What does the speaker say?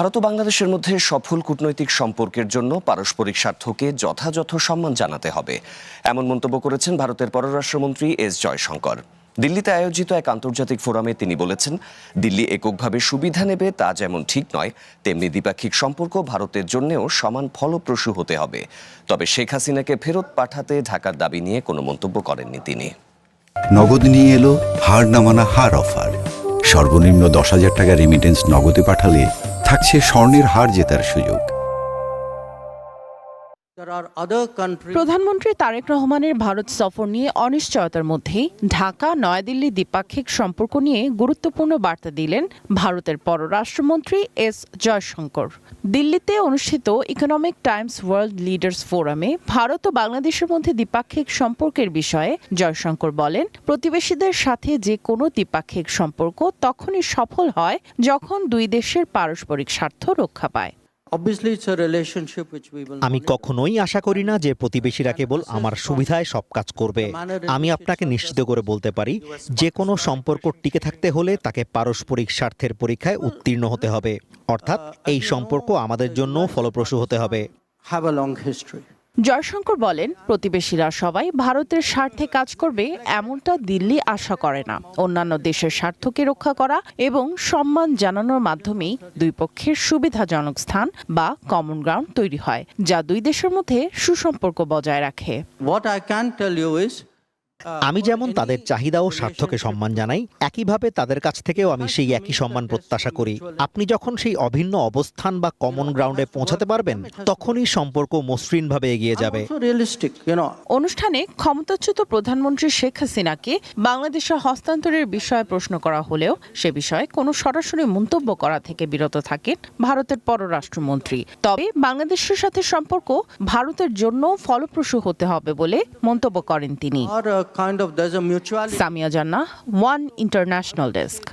ভারত ও বাংলাদেশের মধ্যে সফল কূটনৈতিক সম্পর্কের জন্য পারস্পরিক স্বার্থকে যথাযথ সম্মান জানাতে হবে, এমন মন্তব্য করেছেন ভারতের পররাষ্ট্রমন্ত্রী এস জয়শঙ্কর। দিল্লিতে আয়োজিত এক আন্তর্জাতিক ফোরামে তিনি বলেছেন, দিল্লি এককভাবে সুবিধা নেবে তা যেমন ঠিক নয়, তেমনি দ্বিপাক্ষিক সম্পর্ক ভারতের জন্যও সমান ফলপ্রসূ হতে হবে। তবে শেখ হাসিনাকে ফেরত পাঠাতে ঢাকার দাবি নিয়ে কোনো মন্তব্য করেননি তিনি। নগদ নিয়ে এলো হার না মানা হার অফার। সর্বনিম্ন 10,000 টাকা রেমিটেন্স নগদে পাঠালে থাকছে স্বর্ণের হার জেতার সুযোগ। প্রধানমন্ত্রী তারেক রহমানের ভারত সফর নিয়ে অনিশ্চয়তার মধ্যেই ঢাকা নয়াদিল্লি দ্বিপাক্ষিক সম্পর্ক নিয়ে গুরুত্বপূর্ণ বার্তা দিলেন ভারতের পররাষ্ট্রমন্ত্রী এস জয়শঙ্কর। দিল্লিতে অনুষ্ঠিত ইকোনমিক টাইমস ওয়ার্ল্ড লিডার্স ফোরামে ভারত ও বাংলাদেশের মধ্যে দ্বিপাক্ষিক সম্পর্কের বিষয়ে জয়শঙ্কর বলেন, প্রতিবেশীদের সাথে যে কোনো দ্বিপাক্ষিক সম্পর্ক তখনই সফল হয় যখন দুই দেশের পারস্পরিক স্বার্থ রক্ষা পায়। আমি কখনোই আশা করি না যে প্রতিবেশীরা কেবল আমার সুবিধায় সব কাজ করবে। আমি আপনাকে নিশ্চিত করে বলতে পারি, যে কোনো সম্পর্ক টিকে থাকতে হলে তাকে পারস্পরিক স্বার্থের পরীক্ষায় উত্তীর্ণ হতে হবে, অর্থাৎ এই সম্পর্ক আমাদের জন্য ফলপ্রসূ হতে হবে। জয়শঙ্কর বলেন, প্রতিবেশীরা সবাই ভারতের স্বার্থে কাজ করবে এমনটা দিল্লি আশা করে না। অন্যান্য দেশের স্বার্থকে রক্ষা করা এবং সম্মান জানানোর মাধ্যমেই দুই পক্ষের সুবিধাজনক স্থান বা কমন গ্রাউন্ড তৈরি হয়, যা দুই দেশের মধ্যে সুসম্পর্ক বজায় রাখে। আমি যেমন তাদের চাহিদা ও স্বার্থকে সম্মান জানাই, একইভাবে তাদের কাছ থেকেও আমি সেই একই সম্মান প্রত্যাশা করি। আপনি যখন সেই অভিন্ন অবস্থান বা কমন গ্রাউন্ডে পৌঁছাতে পারবেন, তখনই সম্পর্ক মসৃণভাবে এগিয়ে যাবে। অনুষ্ঠানে ক্ষমতাচ্যুত প্রধানমন্ত্রী শেখ হাসিনাকে বাংলাদেশে হস্তান্তরের বিষয়ে প্রশ্ন করা হলেও সে বিষয়ে কোনো সরাসরি মন্তব্য করা থেকে বিরত থাকেন ভারতের পররাষ্ট্রমন্ত্রী। তবে বাংলাদেশের সাথে সম্পর্ক ভারতের জন্য ফলপ্রসূ হতে হবে বলে মন্তব্য করেন তিনি। সামিয়া জান্নাহ, ওয়ান ইন্টারন্যাশনাল ডেস্ক।